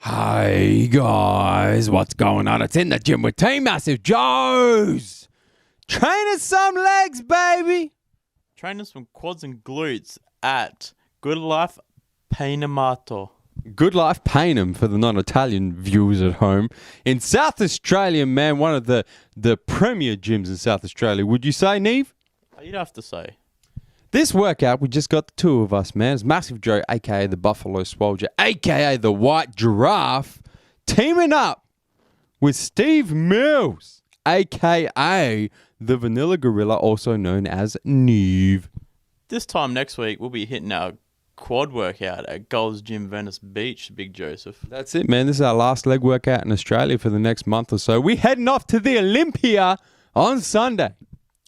Hey guys, what's going on? It's In the Gym with Team Massive Joes. Training some legs, baby. Training some quads and glutes at Goodlife Payneham. Goodlife Payneham for the non-Italian viewers at home. In South Australia, man, one of the premier gyms in South Australia. Would you say, Neve? You'd have to say. This workout, we just got the two of us, man. It's Massive Joe, a.k.a. the Buffalo Soldier, a.k.a. the White Giraffe, teaming up with Steve Mills, a.k.a. the Vanilla Gorilla, also known as Neve. This time next week, we'll be hitting our quad workout at Gold's Gym Venice Beach, Big Joseph. That's it, man. This is our last leg workout in Australia for the next month or so. We're heading off to the Olympia on Sunday.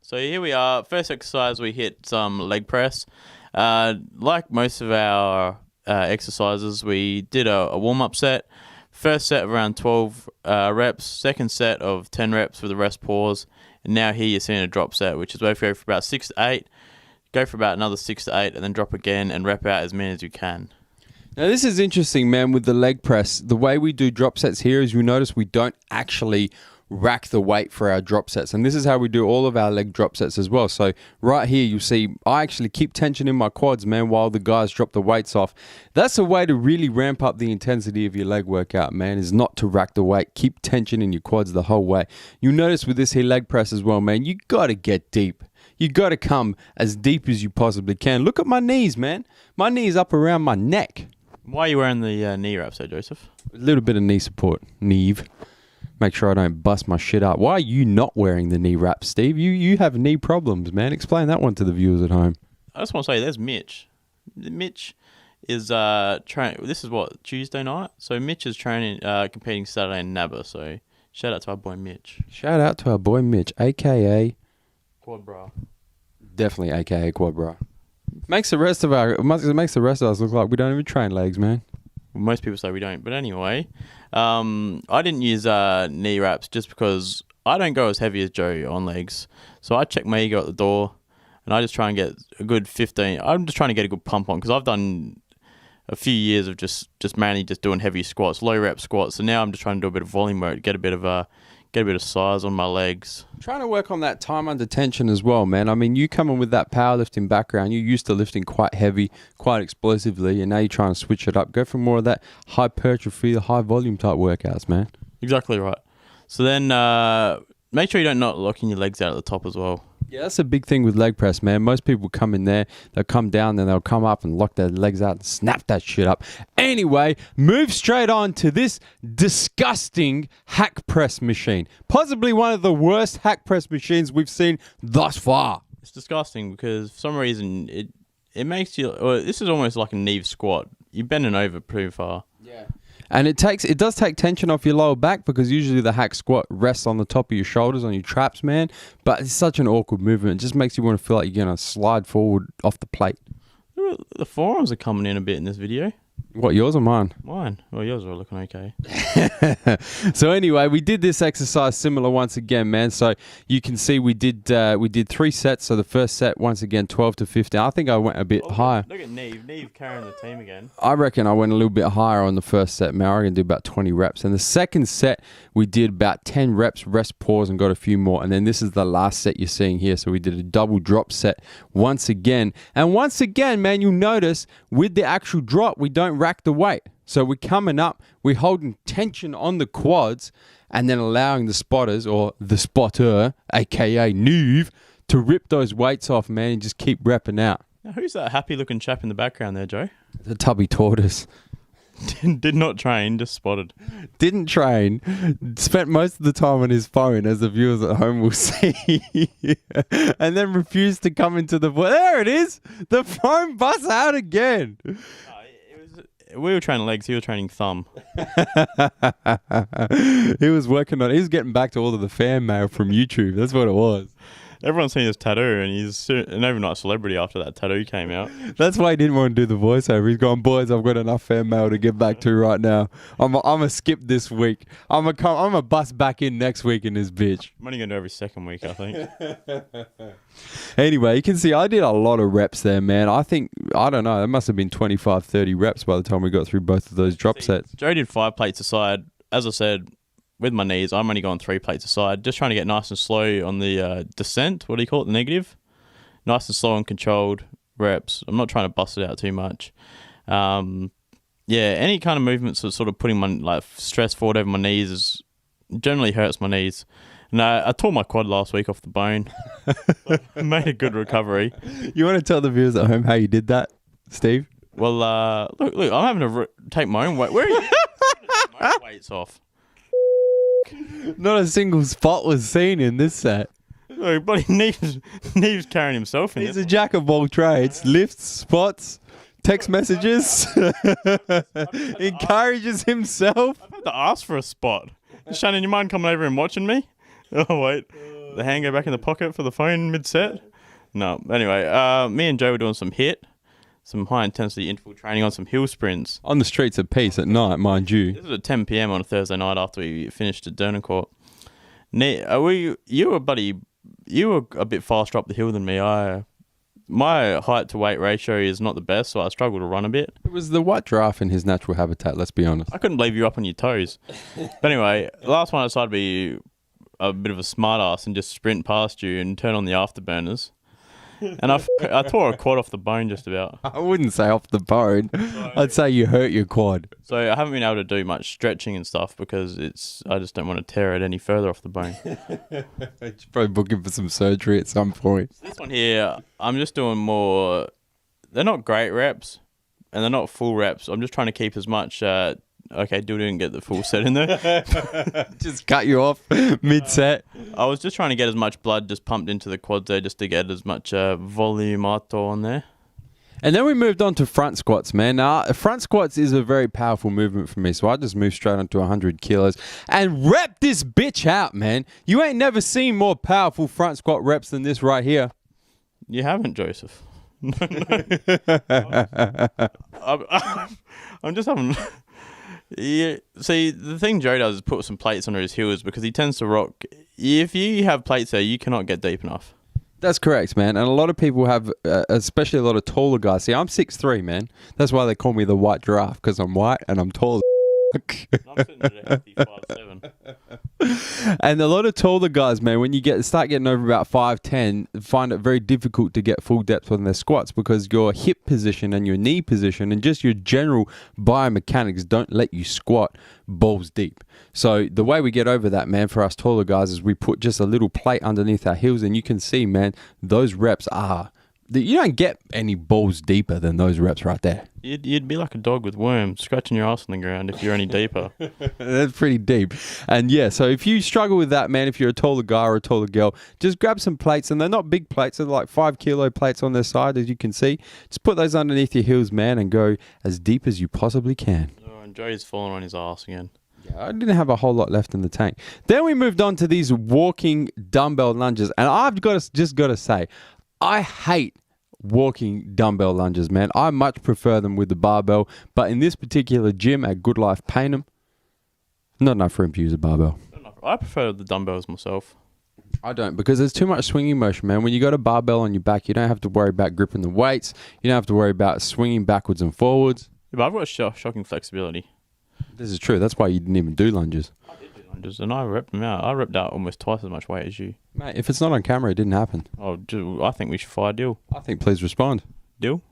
So here we are. First exercise, we hit some leg press. Like most of our exercises, we did a warm-up set. First set of around 12 reps. Second set of 10 reps with a rest pause. And now here you're seeing a drop set, which is where you go for about 6 to 8. Go for about another 6 to 8 and then drop again and rep out as many as you can. Now, this is interesting, man, with the leg press. The way we do drop sets here is you notice we don't actually rack the weight for our drop sets. And this is how we do all of our leg drop sets as well. So right here, you see, I actually keep tension in my quads, man, while the guys drop the weights off. That's a way to really ramp up the intensity of your leg workout, man, is not to rack the weight. Keep tension in your quads the whole way. You notice with this here leg press as well, man, you got to get deep. You got to come as deep as you possibly can. Look at my knees, man. My knees up around my neck. Why are you wearing the knee wraps there, Joseph? A little bit of knee support, Neve. Make sure I don't bust my shit up. Why are you not wearing the knee wraps, Steve? You have knee problems, man. Explain that one to the viewers at home. I just want to say, there's Mitch. Mitch is training. This is what, Tuesday night? So Mitch is training, competing Saturday in NABBA. So shout out to our boy Mitch. Shout out to our boy Mitch, a.k.a. Quad bra. Definitely a.k.a. Quad bra. Makes the rest of us look like we don't even train legs, man. Most people say we don't. But anyway, I didn't use knee wraps just because I don't go as heavy as Joe on legs. So I check my ego at the door and I just try and get a good 15. I'm just trying to get a good pump on because I've done a few years of just mainly just doing heavy squats, low rep squats. So now I'm just trying to do a bit of volume work, get a bit of size on my legs. Trying to work on that time under tension as well, man. I mean, you coming with that powerlifting background, you're used to lifting quite heavy, quite explosively, and now you're trying to switch it up. Go for more of that hypertrophy, high volume type workouts, man. Exactly right. So then make sure you don't not locking your legs out at the top as well. Yeah, that's a big thing with leg press, man. Most people come in there, they'll come down, then they'll come up and lock their legs out and snap that shit up. Anyway, move straight on to this disgusting hack press machine. Possibly one of the worst hack press machines we've seen thus far. It's disgusting because for some reason it makes you... Well, this is almost like a knee squat. You're bending over pretty far. Yeah. And it does take tension off your lower back because usually the hack squat rests on the top of your shoulders, on your traps, man. But it's such an awkward movement. It just makes you want to feel like you're going to slide forward off the plate. The forearms are coming in a bit in this video. What, yours or mine? Mine. Well, yours are looking okay. So anyway, we did this exercise similar once again, man. So you can see we did 3 sets. So the first set, once again, 12 to 15. I think I went a bit higher. Look at Neve. Neve carrying the team again. I reckon I went a little bit higher on the first set, man. I reckon do about 20 reps. And the second set, we did about 10 reps, rest, pause, and got a few more. And then this is the last set you're seeing here. So we did a double drop set once again. And once again, man, you'll notice with the actual drop, we don't rack the weight. So we're coming up, we're holding tension on the quads and then allowing the spotters or the spotter, aka Neve, to rip those weights off, man, and just keep repping out. Now, who's that happy looking chap in the background there, Joe? The tubby tortoise. Did not train, just spotted. Didn't train, spent most of the time on his phone, as the viewers at home will see, and then refused to come into the... There it is! The phone busts out again! We were training legs, he was training thumb. He was getting back to all of the fan mail from YouTube. That's what it was. Everyone's seen his tattoo, and he's an overnight celebrity after that tattoo came out. That's why he didn't want to do the voiceover. He's gone, boys, I've got enough fan mail to get back to right now. I'm a skip this week. I'm a bust back in next week in this bitch. I'm only going to do every second week, I think. Anyway, you can see I did a lot of reps there, man. I don't know, it must have been 25, 30 reps by the time we got through both of those drop sets. Joe did 5 plates aside. As I said, with my knees, I'm only going 3 plates aside, just trying to get nice and slow on the descent. What do you call it? The negative? Nice and slow and controlled reps. I'm not trying to bust it out too much. Any kind of movements of sort of putting my stress forward over my knees generally hurts my knees. And I tore my quad last week off the bone. I made a good recovery. You want to tell the viewers at home how you did that, Steve? Well, look, I'm having to take my own weight. Where are you? My weight's off. Not a single spot was seen in this set. Look, buddy, Neve's carrying himself in He's this. a jack of all trades. Lifts, spots, text messages. Encourages himself. I've had to ask for a spot. Shannon, you mind coming over and watching me? Oh, wait. The hand go back in the pocket for the phone mid-set? No. Anyway, me and Joe were doing some high-intensity interval training on some hill sprints. On the streets of Peace at night, mind you. This was at 10 p.m. on a Thursday night after we finished at Dernancourt. You were a bit faster up the hill than me. My height to weight ratio is not the best, so I struggle to run a bit. It was the white giraffe in his natural habitat, let's be honest. I couldn't believe you up on your toes. But anyway, the last one I decided to be a bit of a smart ass and just sprint past you and turn on the afterburners. And I tore a quad off the bone just about. I wouldn't say off the bone. I'd say you hurt your quad. So I haven't been able to do much stretching and stuff because I just don't want to tear it any further off the bone. You're probably booking for some surgery at some point. This one here, I'm just doing more. They're not great reps and they're not full reps. I'm just trying to keep as much. Okay, didn't get the full set in there. Just cut you off mid-set. I was just trying to get as much blood just pumped into the quads there just to get as much volumato on there. And then we moved on to front squats, man. Now, front squats is a very powerful movement for me, so I just moved straight onto 100 kilos and rep this bitch out, man. You ain't never seen more powerful front squat reps than this right here. You haven't, Joseph. No. I'm just having... Yeah, see, the thing Joe does is put some plates under his heels because he tends to rock. If you have plates there, you cannot get deep enough. That's correct, man. And a lot of people have, especially a lot of taller guys. See, I'm 6'3", man. That's why they call me the white giraffe, because I'm white and I'm tall. I'm sitting at a healthy 5'7". And a lot of taller guys, man, when you start getting over about 5'10", find it very difficult to get full depth on their squats because your hip position and your knee position and just your general biomechanics don't let you squat balls deep. So the way we get over that, man, for us taller guys is we put just a little plate underneath our heels, and you can see, man, those reps are... You don't get any balls deeper than those reps right there. You'd be like a dog with worms scratching your ass on the ground if you're any deeper. That's pretty deep. And yeah, so if you struggle with that, man, if you're a taller guy or a taller girl, just grab some plates, and they're not big plates. They're like 5 kilo plates on their side, as you can see. Just put those underneath your heels, man, and go as deep as you possibly can. Oh, and Joey's falling on his ass again. I didn't have a whole lot left in the tank. Then we moved on to these walking dumbbell lunges, and I've got to say, I hate walking dumbbell lunges, man. I much prefer them with the barbell, but in this particular gym at Goodlife Payneham, not enough room to use a barbell. I prefer the dumbbells myself. I don't, because there's too much swinging motion, man. When you got a barbell on your back, you don't have to worry about gripping the weights. You don't have to worry about swinging backwards and forwards. Yeah, but I've got shocking flexibility. This is true. That's why you didn't even do lunges. I did do lunges, and I repped them out. I repped out almost twice as much weight as you. Mate, if it's not on camera, it didn't happen. Oh, I think we should fire Dill. I think please respond. Dill?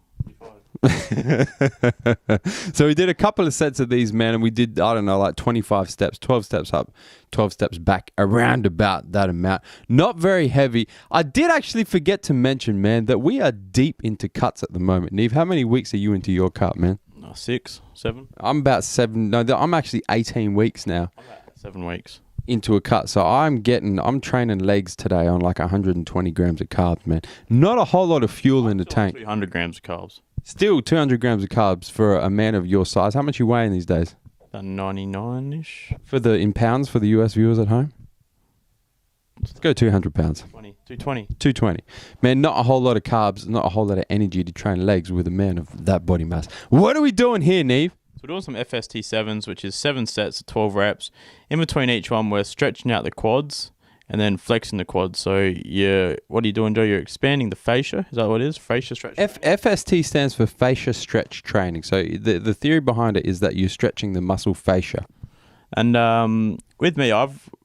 So we did a couple of sets of these, man, and we did, I don't know, like 25 steps, 12 steps up, 12 steps back, around about that amount. Not very heavy. I did actually forget to mention, man, that we are deep into cuts at the moment. Neve, how many weeks are you into your cut, man? 6, 7. I'm about 7. No, I'm actually 18 weeks now. I'm at 7 weeks. Into a cut. So I'm training legs today on like 120 grams of carbs, man. Not a whole lot of fuel in the tank. 200 grams of carbs. Still 200 grams of carbs for a man of your size. How much you weighing these days? About 99-ish. In pounds for the US viewers at home? Let's go 200 pounds. 20. 220. 220. Man, not a whole lot of carbs, not a whole lot of energy to train legs with a man of that body mass. What are we doing here, Neve? So we're doing some FST7s, which is 7 sets of 12 reps. In between each one, we're stretching out the quads and then flexing the quads. So what are you doing, Joe? You're expanding the fascia. Is that what it is? Fascia stretch? FST stands for fascia stretch training. So the theory behind it is that you're stretching the muscle fascia. And with me,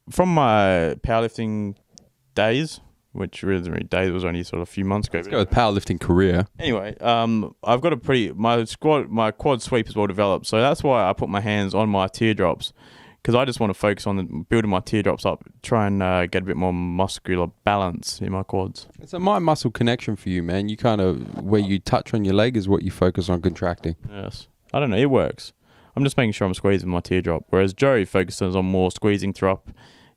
from my powerlifting days, which really days was only sort of a few months ago. Let's go with powerlifting career. Anyway, I've got my quad sweep is well developed, so that's why I put my hands on my teardrops, because I just want to focus on building my teardrops up, try and get a bit more muscular balance in my quads. It's a mind muscle connection for you, man. You kind of, where you touch on your leg is what you focus on contracting. Yes. I don't know, it works. I'm just making sure I'm squeezing my teardrop, whereas Joe focuses on more squeezing through up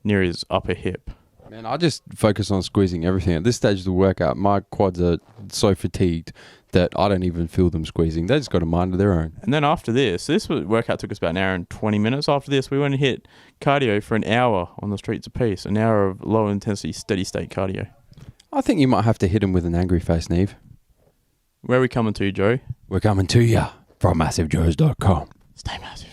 near his upper hip. Man, I just focus on squeezing everything. At this stage of the workout, my quads are so fatigued that I don't even feel them squeezing. They just got a mind of their own. And then after this workout took us about an hour and 20 minutes. After this, we went and hit cardio for an hour on the streets of Peace, an hour of low intensity, steady state cardio. I think you might have to hit him with an angry face, Neve. Where are we coming to, Joe? We're coming to ya from MassiveJoes.com. Stay massive.